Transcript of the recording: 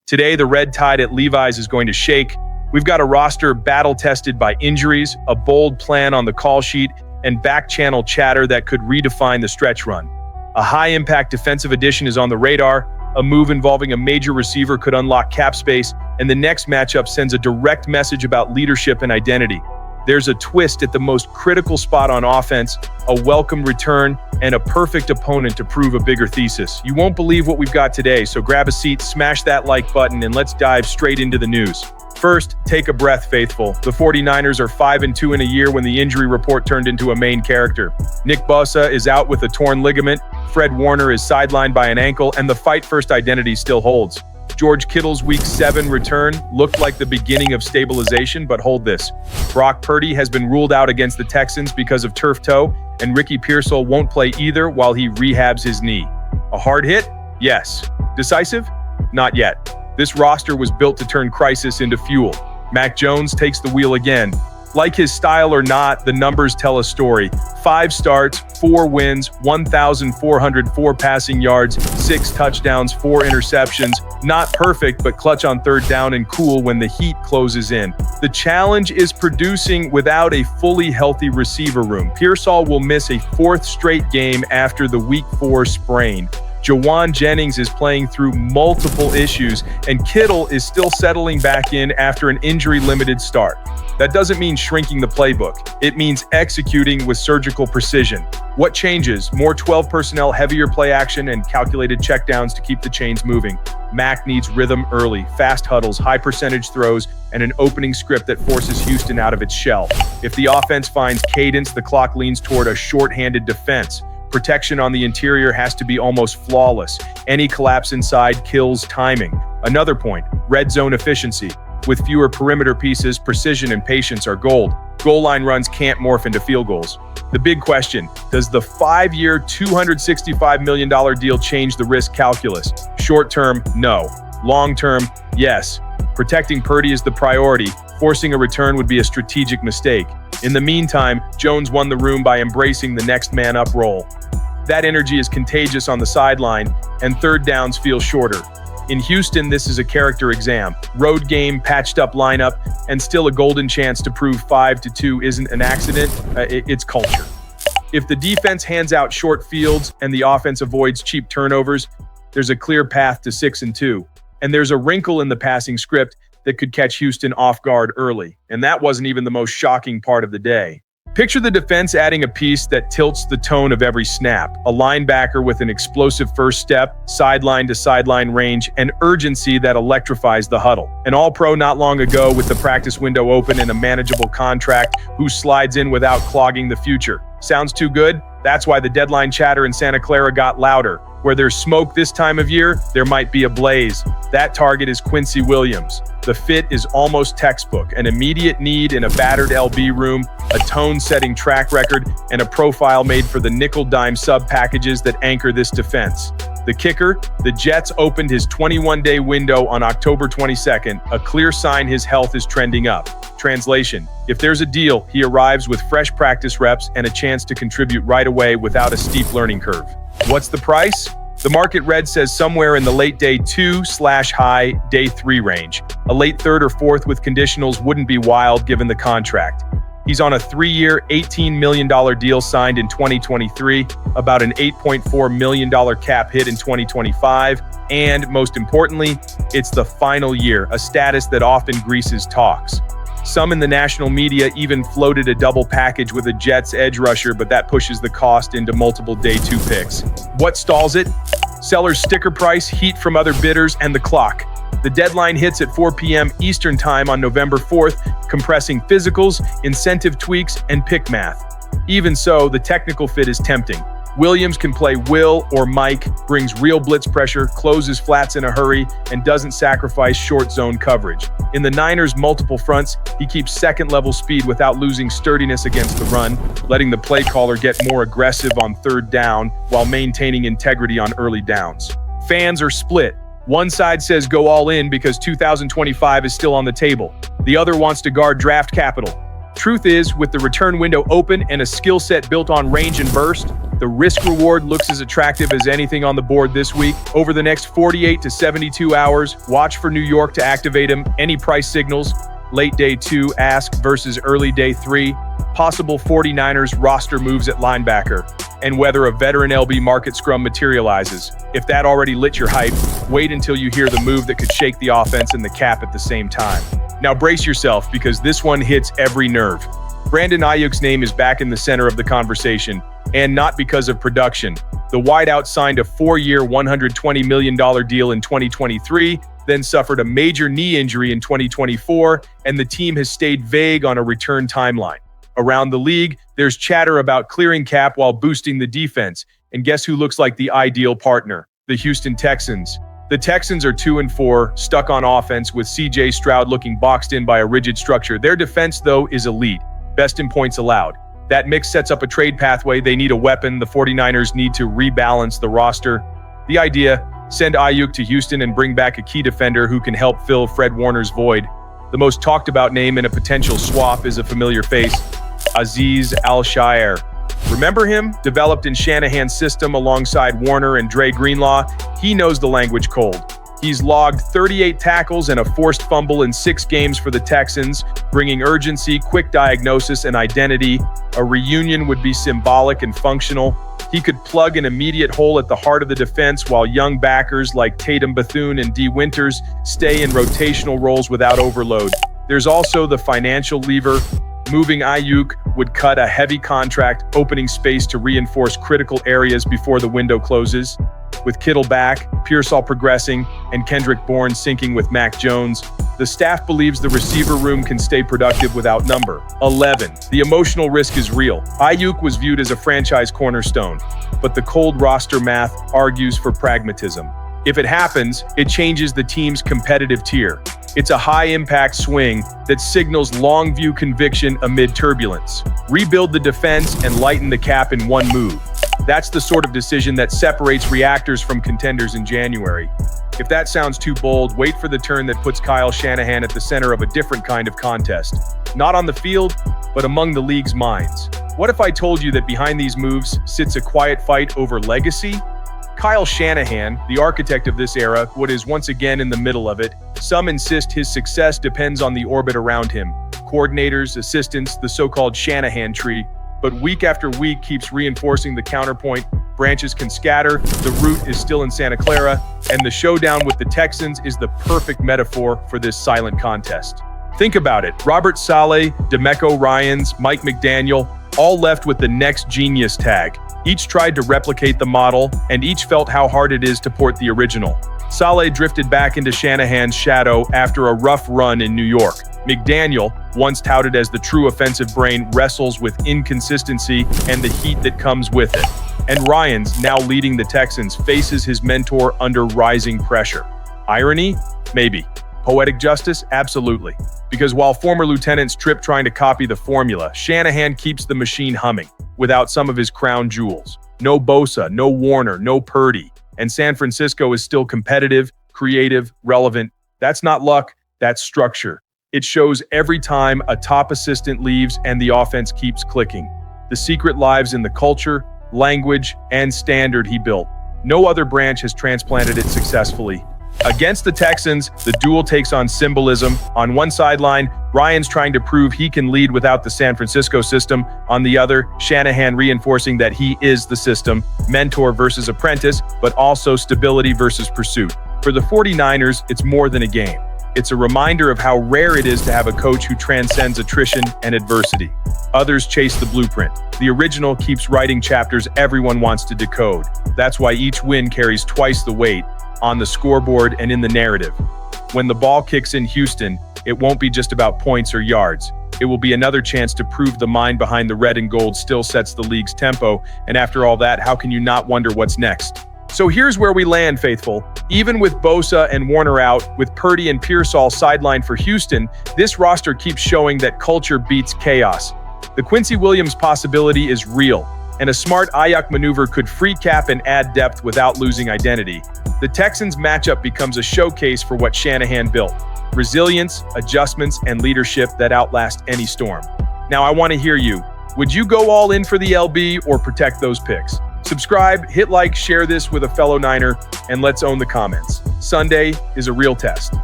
Today, the red tide at Levi's is going to shake. We've got a roster battle-tested by injuries, a bold plan on the call sheet, and back-channel chatter that could redefine the stretch run. A high-impact defensive addition is on the radar. A move involving a major receiver could unlock cap space, and the next matchup sends a direct message about leadership and identity. There's a twist at the most critical spot on offense, a welcome return, and a perfect opponent to prove a bigger thesis. You won't believe what we've got today, so grab a seat, smash that like button, and let's dive straight into the news. First, take a breath, faithful. The 49ers are 5-2 in a year when the injury report turned into a main character. Nick Bosa is out with a torn ligament, Fred Warner is sidelined by an ankle, and the fight-first identity still holds. George Kittle's Week 7 return looked like the beginning of stabilization, but hold this. Brock Purdy has been ruled out against the Texans because of turf toe, and Ricky Pearsall won't play either while he rehabs his knee. A hard hit? Yes. Decisive? Not yet. This roster was built to turn crisis into fuel. Mac Jones takes the wheel again. Like his style or not, the numbers tell a story. 5 starts, 4 wins, 1,404 passing yards, 6 touchdowns, 4 interceptions. Not perfect, but clutch on third down and cool when the heat closes in. The challenge is producing without a fully healthy receiver room. Pearsall will miss a 4th straight game after the Week 4 sprain. Jawan Jennings is playing through multiple issues, and Kittle is still settling back in after an injury-limited start. That doesn't mean shrinking the playbook. It means executing with surgical precision. What changes? More 12 personnel, heavier play action, and calculated checkdowns to keep the chains moving. Mac needs rhythm early, fast huddles, high percentage throws, and an opening script that forces Houston out of its shell. If the offense finds cadence, the clock leans toward a short-handed defense. Protection on the interior has to be almost flawless. Any collapse inside kills timing. Another point, red zone efficiency. With fewer perimeter pieces, precision and patience are gold. Goal line runs can't morph into field goals. The big question, does the 5-year, $265 million deal change the risk calculus? Short term, no. Long term, yes. Protecting Purdy is the priority. Forcing a return would be a strategic mistake. In the meantime, Jones won the room by embracing the next man up role. That energy is contagious on the sideline, and third downs feel shorter. In Houston, this is a character exam. Road game, patched up lineup, and still a golden chance to prove 5-2 isn't an accident, it's culture. If the defense hands out short fields and the offense avoids cheap turnovers, there's a clear path to 6-2. And there's a wrinkle in the passing script that could catch Houston off guard early. And that wasn't even the most shocking part of the day. Picture the defense adding a piece that tilts the tone of every snap. A linebacker with an explosive first step, sideline to sideline range, and urgency that electrifies the huddle. An all-pro not long ago with the practice window open and a manageable contract who slides in without clogging the future. Sounds too good? That's why the deadline chatter in Santa Clara got louder. Where there's smoke this time of year, there might be a blaze. That target is Quincy Williams. The fit is almost textbook, an immediate need in a battered LB room, a tone-setting track record, and a profile made for the nickel-dime sub-packages that anchor this defense. The kicker, the Jets opened his 21-day window on October 22nd, a clear sign his health is trending up. Translation, if there's a deal, he arrives with fresh practice reps and a chance to contribute right away without a steep learning curve. What's the price? The market red says somewhere in the late day 2/high day 3 range. A late 3rd or 4th with conditionals wouldn't be wild given the contract. He's on a 3-year, $18 million deal signed in 2023, about an $8.4 million cap hit in 2025, and most importantly, it's the final year, a status that often greases talks. Some in the national media even floated a double package with a Jets edge rusher, but that pushes the cost into multiple day 2 picks. What stalls it? Seller's sticker price, heat from other bidders, and the clock. The deadline hits at 4 p.m. Eastern Time on November 4th, compressing physicals, incentive tweaks, and pick math. Even so, the technical fit is tempting. Williams can play Will or Mike, brings real blitz pressure, closes flats in a hurry, and doesn't sacrifice short zone coverage. In the Niners' multiple fronts, he keeps second-level speed without losing sturdiness against the run, letting the play caller get more aggressive on third down while maintaining integrity on early downs. Fans are split. One side says go all in because 2025 is still on the table. The other wants to guard draft capital. Truth is, with the return window open and a skill set built on range and burst, The risk-reward looks as attractive as anything on the board this week. Over the next 48 to 72 hours, watch for New York to activate him. Any price signals? Late day 2 ask versus early day 3. Possible 49ers roster moves at linebacker. And whether a veteran LB market scrum materializes. If that already lit your hype, wait until you hear the move that could shake the offense and the cap at the same time. Now brace yourself, because this one hits every nerve. Brandon Ayuk's name is back in the center of the conversation, and not because of production. The wideout signed a 4-year, $120 million deal in 2023, then suffered a major knee injury in 2024, and the team has stayed vague on a return timeline. Around the league, there's chatter about clearing cap while boosting the defense, and guess who looks like the ideal partner? The Houston Texans. The Texans are 2-4, stuck on offense, with CJ Stroud looking boxed in by a rigid structure. Their defense, though, is elite, best in points allowed. That mix sets up a trade pathway. They need a weapon. The 49ers need to rebalance the roster. The idea: send Ayuk to Houston and bring back a key defender who can help fill Fred Warner's void. The most talked about name in a potential swap is a familiar face: Azeez Al-Shaair. Remember him? Developed in Shanahan's system alongside Warner and Dre Greenlaw, he knows the language cold. He's logged 38 tackles and a forced fumble in 6 games for the Texans, bringing urgency, quick diagnosis, and identity. A reunion would be symbolic and functional. He could plug an immediate hole at the heart of the defense, while young backers like Tatum Bethune and D. Winters stay in rotational roles without overload. There's also the financial lever. Moving Ayuk would cut a heavy contract, opening space to reinforce critical areas before the window closes. With Kittle back, Pearsall progressing, and Kendrick Bourne syncing with Mac Jones, the staff believes the receiver room can stay productive without number 11. The emotional risk is real. Ayuk was viewed as a franchise cornerstone, but the cold roster math argues for pragmatism. If it happens, it changes the team's competitive tier. It's a high-impact swing that signals long-view conviction amid turbulence. Rebuild the defense and lighten the cap in one move. That's the sort of decision that separates reactors from contenders in January. If that sounds too bold, wait for the turn that puts Kyle Shanahan at the center of a different kind of contest. Not on the field, but among the league's minds. What if I told you that behind these moves sits a quiet fight over legacy? Kyle Shanahan, the architect of this era, is once again in the middle of it. Some insist his success depends on the orbit around him. Coordinators, assistants, the so-called Shanahan tree. But week after week keeps reinforcing the counterpoint. Branches can scatter, the root is still in Santa Clara, and the showdown with the Texans is the perfect metaphor for this silent contest. Think about it: Robert Saleh, DeMeco Ryans, Mike McDaniel, all left with the next genius tag. Each tried to replicate the model, and each felt how hard it is to port the original. Saleh drifted back into Shanahan's shadow after a rough run in New York. McDaniel, once touted as the true offensive brain, wrestles with inconsistency and the heat that comes with it. And Ryans, now leading the Texans, faces his mentor under rising pressure. Irony? Maybe. Poetic justice? Absolutely. Because while former lieutenants trip trying to copy the formula, Shanahan keeps the machine humming without some of his crown jewels. No Bosa, no Warner, no Purdy. And San Francisco is still competitive, creative, relevant. That's not luck, that's structure. It shows every time a top assistant leaves and the offense keeps clicking. The secret lies in the culture, language, and standard he built. No other branch has transplanted it successfully. Against the Texans, the duel takes on symbolism. On one sideline, Ryan's trying to prove he can lead without the San Francisco system. On the other, Shanahan reinforcing that he is the system, mentor versus apprentice, but also stability versus pursuit. For the 49ers, it's more than a game. It's a reminder of how rare it is to have a coach who transcends attrition and adversity. Others chase the blueprint. The original keeps writing chapters everyone wants to decode. That's why each win carries twice the weight on the scoreboard and in the narrative. When the ball kicks in Houston, it won't be just about points or yards. It will be another chance to prove the mind behind the red and gold still sets the league's tempo. And after all that, how can you not wonder what's next? So here's where we land, faithful. Even with Bosa and Warner out, with Purdy and Pearsall sidelined for Houston, this roster keeps showing that culture beats chaos. The Quincy Williams possibility is real, and a smart Ayuk maneuver could free cap and add depth without losing identity. The Texans matchup becomes a showcase for what Shanahan built: resilience, adjustments, and leadership that outlast any storm. Now I want to hear you. Would you go all in for the LB or protect those picks? Subscribe, hit like, share this with a fellow Niner, and let's own the comments. Sunday is a real test.